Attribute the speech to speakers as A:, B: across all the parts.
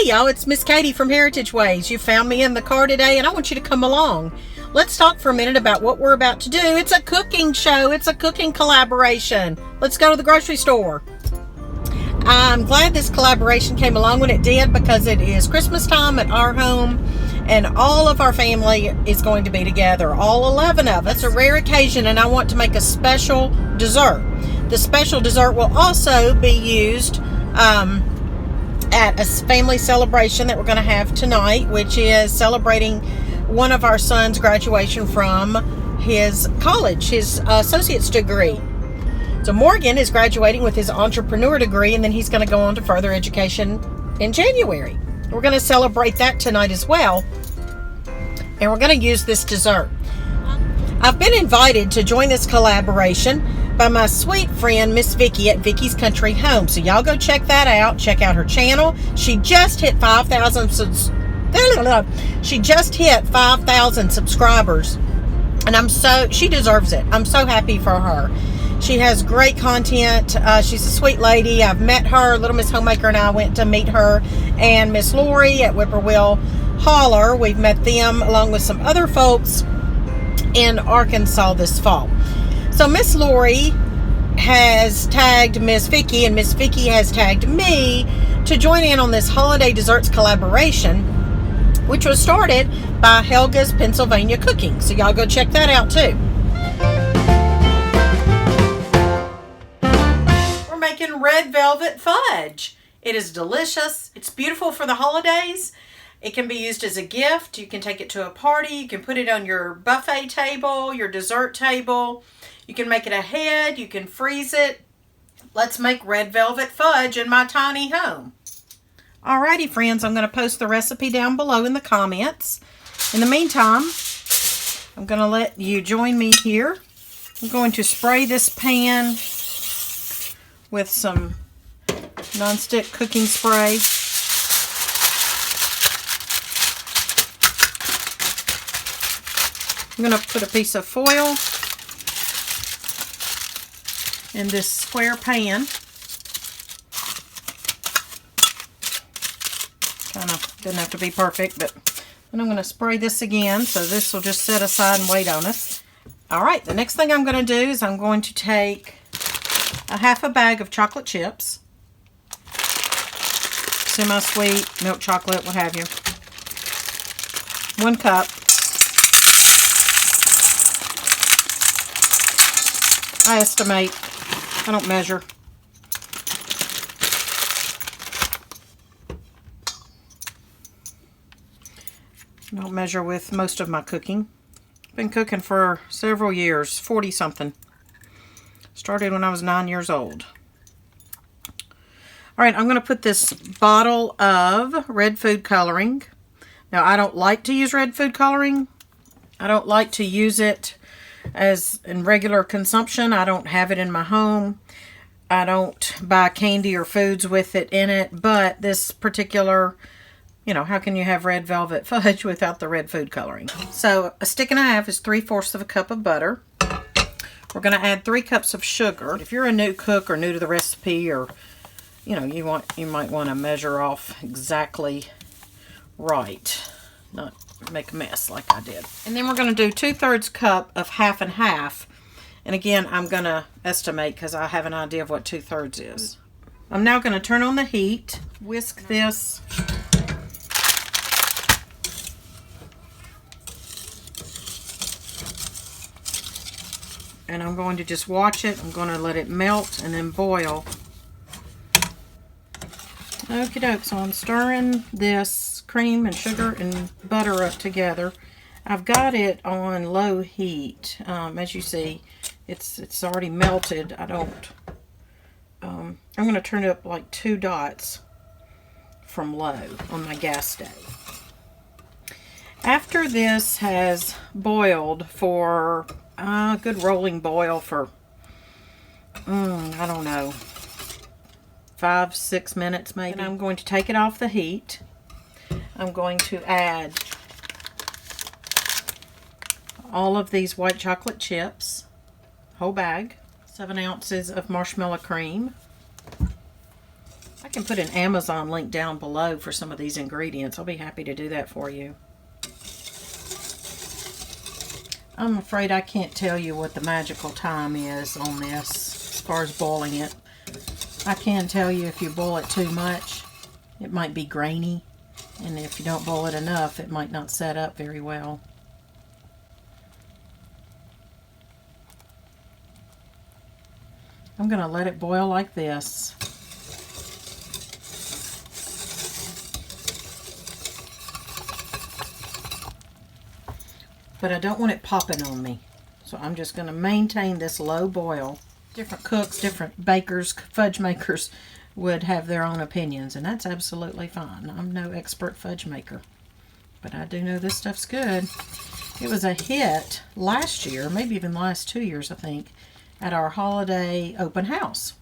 A: Hey y'all, it's Miss Katie from Heritage Ways. You found me in the car today and I want you to come along. Let's talk for a minute about what we're about to do. It's a cooking show. It's a cooking collaboration. Let's go to the grocery store. I'm glad this collaboration came along when it did because it is Christmas time at our home and all of our family is going to be together. All 11 of us. It's a rare occasion and I want to make a special dessert. The special dessert will also be used at a family celebration that we're going to have tonight, which is celebrating one of our son's graduation from his college, his associate's degree. So Morgan is graduating with his entrepreneur degree, and then he's going to go on to further education in January. We're going to celebrate that tonight as well, and we're going to use this dessert. I've been invited to join this collaboration by my sweet friend Miss Vicky at Vicky's Country Home. So y'all go check that out. Check out her channel. She just hit 5,000 subscribers, and she deserves it. I'm so happy for her. She has great content. She's a sweet lady. I've met her. Little Miss Homemaker and I went to meet her, and Miss Lori at Whippoorwill Holler. We've met them along with some other folks in Arkansas this fall. So Miss Lori has tagged Miss Vicky, and Miss Vicky has tagged me to join in on this holiday desserts collaboration, which was started by Helga's Pennsylvania Cooking. So y'all go check that out too. We're making red velvet fudge. It is delicious. It's beautiful for the holidays. It can be used as a gift. You can take it to a party. You can put it on your buffet table, your dessert table. You can make it a head. You can freeze it. Let's make red velvet fudge in my tiny home. Alrighty, friends. I'm going to post the recipe down below in the comments. In the meantime, I'm going to let you join me here. I'm going to spray this pan with some nonstick cooking spray. I'm going to put a piece of foil in this square pan. Kind of doesn't have to be perfect, but then I'm going to spray this again, so this will just set aside and wait on us. Alright, the next thing I'm going to do is I'm going to take a half a bag of chocolate chips, semi-sweet, milk chocolate, what have you, 1 cup. I estimate. I don't measure. I don't measure with most of my cooking. Been cooking for several years, 40 something. Started when I was 9 years old. Alright, I'm going to put this bottle of red food coloring. Now, I don't like to use red food coloring. I don't like to use it as in regular consumption. I don't have it in my home. I don't buy candy or foods with it in it, but this particular, how can you have red velvet fudge without the red food coloring? So a stick and a half is 3/4 of a cup of butter. We're going to add 3 cups of sugar. If you're a new cook or new to the recipe, or you might want to measure off exactly right, not make a mess like I did. And then we're going to do 2/3 cup of half and half. And again, I'm going to estimate because I have an idea of what 2/3 is. I'm now going to turn on the heat, whisk this. And I'm going to just watch it. I'm going to let it melt and then boil. Okie doke, so I'm stirring this cream and sugar and butter up together. I've got it on low heat. As you see, it's already melted. I'm going to turn it up like 2 dots from low on my gas stove. After this has boiled for a good rolling boil for, I don't know, 5-6 minutes maybe. And I'm going to take it off the heat. I'm going to add all of these white chocolate chips, whole bag, 7 ounces of marshmallow cream, I can put an Amazon link down below for some of these ingredients. I'll be happy to do that for you. I'm afraid I can't tell you what the magical time is on this as far as boiling it. I can tell you if you boil it too much, it might be grainy. And if you don't boil it enough, it might not set up very well. I'm going to let it boil like this. But I don't want it popping on me. So I'm just going to maintain this low boil. Different cooks, different bakers, fudge makers would have their own opinions, and that's absolutely fine. I'm no expert fudge maker, but I do know this stuff's good. It was a hit last year, maybe even the last 2 years, I think, at our holiday open house.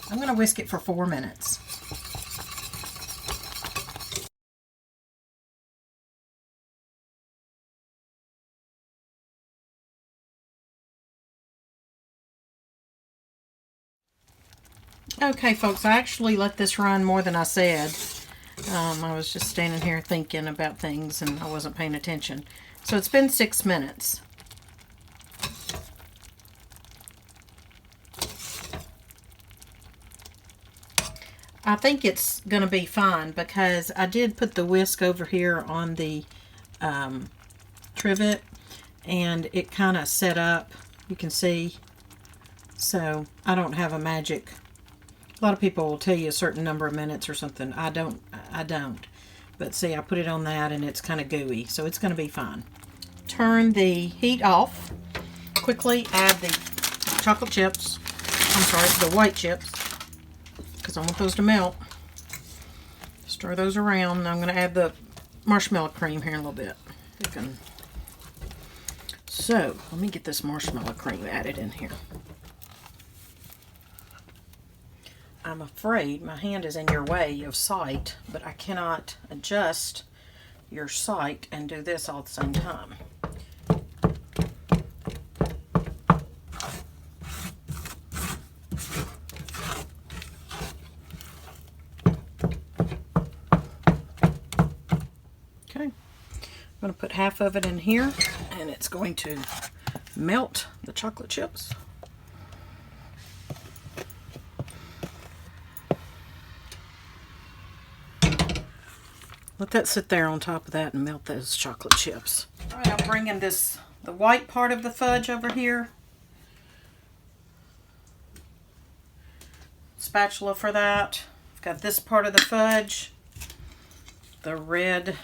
A: I'm going to whisk it for 4 minutes. Okay, folks, I actually let this run more than I said. I was just standing here thinking about things and I wasn't paying attention. So it's been 6 minutes. I think it's going to be fine because I did put the whisk over here on the trivet and it kind of set up, you can see. So I don't have a magic. A lot of people will tell you a certain number of minutes or something. I don't. But see, I put it on that and it's kind of gooey, so it's going to be fine. Turn the heat off. Quickly add the chocolate chips. I'm sorry, the white chips, because I want those to melt. Stir those around. And I'm going to add the marshmallow cream here in a little bit. So, let me get this marshmallow cream added in here. I'm afraid my hand is in your way of sight, but I cannot adjust your sight and do this all at the same time. Okay, I'm going to put half of it in here, and it's going to melt the chocolate chips. Let that sit there on top of that and melt those chocolate chips. All right, I'm bringing the white part of the fudge over here. Spatula for that. I've got this part of the fudge. The red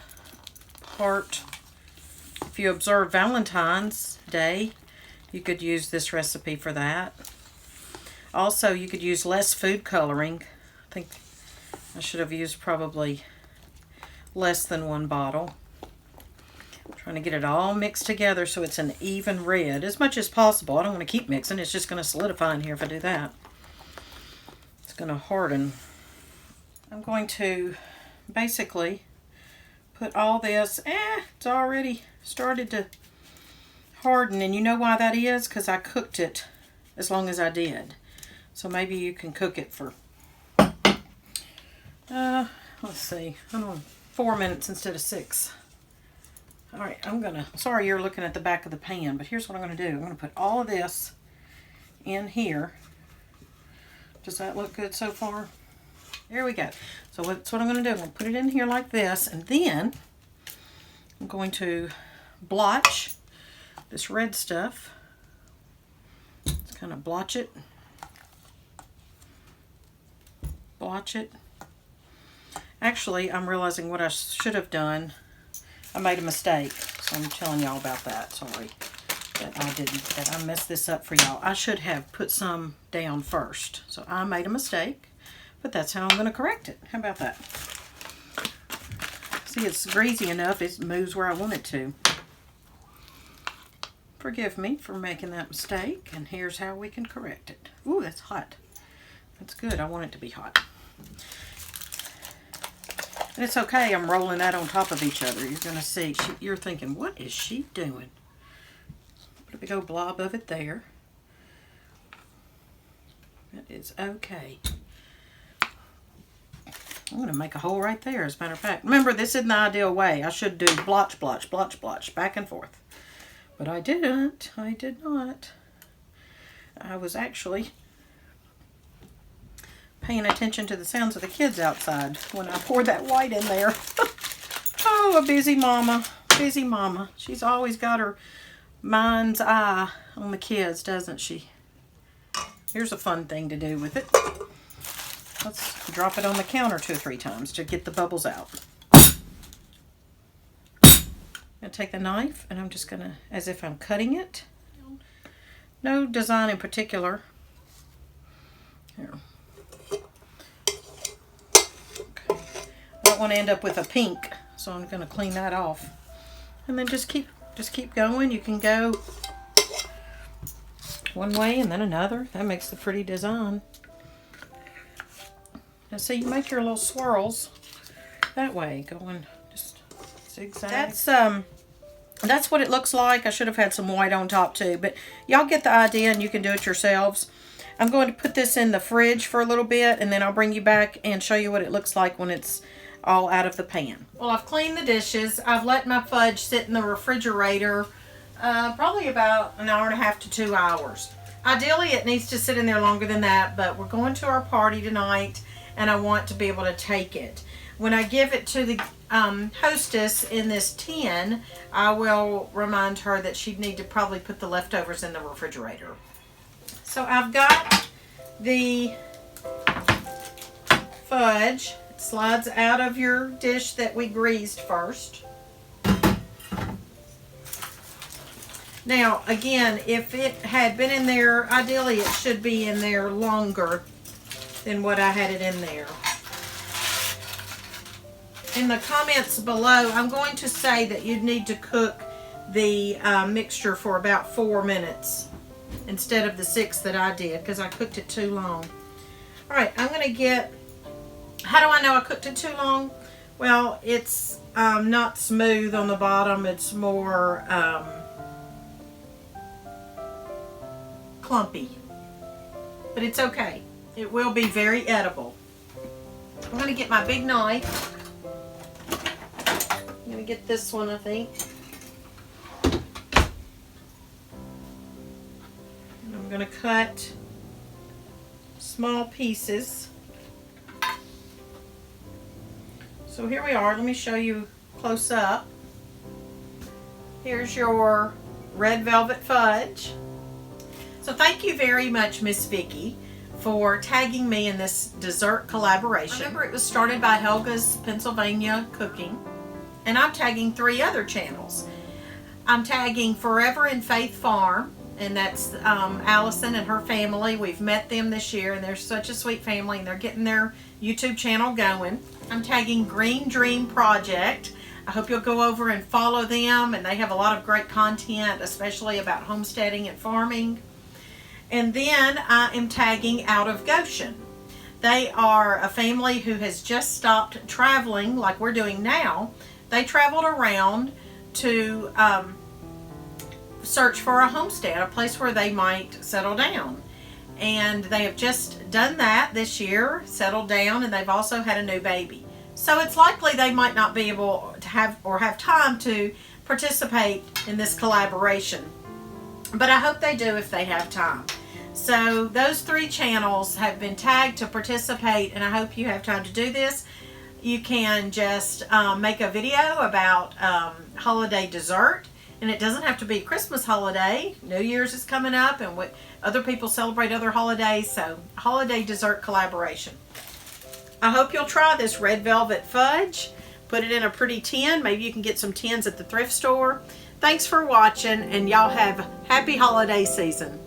A: part. If you observe Valentine's Day, you could use this recipe for that. Also, you could use less food coloring. I think I should have used probably less than 1 bottle. I'm trying to get it all mixed together so it's an even red as much as possible. I don't want to keep mixing. It's just going to solidify in here if I do that. It's going to harden. I'm going to basically put all this. It's already started to harden, and you know why that is? Because I cooked it as long as I did. So maybe you can cook it for let's see, I don't know, 4 minutes instead of 6. All right, sorry you're looking at the back of the pan, but here's what I'm going to do. I'm going to put all of this in here. Does that look good so far? There we go. So that's what I'm going to do. I'm going to put it in here like this, and then I'm going to blotch this red stuff. Just kind of blotch it. Blotch it. Actually, I'm realizing what I should have done. I made a mistake, so I'm telling y'all about that. Sorry that I messed this up for y'all. I should have put some down first. So I made a mistake, but that's how I'm going to correct it. How about that? See, it's greasy enough. It moves where I want it to. Forgive me for making that mistake, and here's how we can correct it. Ooh, that's hot. That's good. I want it to be hot. And it's okay, I'm rolling that on top of each other. You're going to see, you're thinking, what is she doing? Put a big old blob of it there. That is okay. I'm going to make a hole right there, as a matter of fact. Remember, this isn't the ideal way. I should do blotch, blotch, blotch, blotch, back and forth. But I didn't. I did not. I was actually paying attention to the sounds of the kids outside when I poured that white in there. Oh, a busy mama. Busy mama. She's always got her mind's eye on the kids, doesn't she? Here's a fun thing to do with it. Let's drop it on the counter 2 or 3 times to get the bubbles out. I'm going to take the knife and I'm just going to, as if I'm cutting it. No design in particular. Here. Okay. I don't want to end up with a pink, so I'm going to clean that off. And then just keep going. You can go one way and then another. That makes the pretty design. Now see, you make your little swirls that way, going just zigzag. That's what it looks like. I should have had some white on top too, but y'all get the idea and you can do it yourselves. I'm going to put this in the fridge for a little bit and then I'll bring you back and show you what it looks like when it's all out of the pan. Well, I've cleaned the dishes. I've let my fudge sit in the refrigerator probably about an hour and a half to 2 hours. Ideally, it needs to sit in there longer than that, but we're going to our party tonight and I want to be able to take it. When I give it to the hostess in this tin, I will remind her that she'd need to probably put the leftovers in the refrigerator. So I've got the fudge. It slides out of your dish that we greased first. Now, again, if it had been in there, ideally it should be in there longer than what I had it in there. In the comments below, I'm going to say that you'd need to cook the mixture for about 4 minutes instead of the 6 that I did because I cooked it too long. All right, I'm going to get, how do I know I cooked it too long? Well, it's not smooth on the bottom. It's more clumpy, but it's okay. It will be very edible. I'm going to get my big knife. I'm going to get this one, I think. And I'm going to cut small pieces. So here we are. Let me show you close up. Here's your red velvet fudge. So thank you very much, Miss Vicki, for tagging me in this dessert collaboration. Remember, it was started by Helga's Pennsylvania Cooking, and I'm tagging 3 other channels. I'm tagging Forever in Faith Farm, and that's Allison and her family. We've met them this year, and they're such a sweet family, and they're getting their YouTube channel going. I'm tagging Green Dream Project. I hope you'll go over and follow them, and they have a lot of great content, especially about homesteading and farming. And then I am tagging Out of Goshen. They are a family who has just stopped traveling like we're doing now. They traveled around to search for a homestead, a place where they might settle down. And they have just done that this year, settled down, and they've also had a new baby. So it's likely they might not be able to have time to participate in this collaboration. But I hope they do if they have time. So those 3 channels have been tagged to participate, and I hope you have time to do this. You can just make a video about holiday dessert, and it doesn't have to be Christmas holiday. New Year's is coming up, and what other people celebrate other holidays, so holiday dessert collaboration. I hope you'll try this red velvet fudge. Put it in a pretty tin. Maybe you can get some tins at the thrift store. Thanks for watching, and y'all have happy holiday season.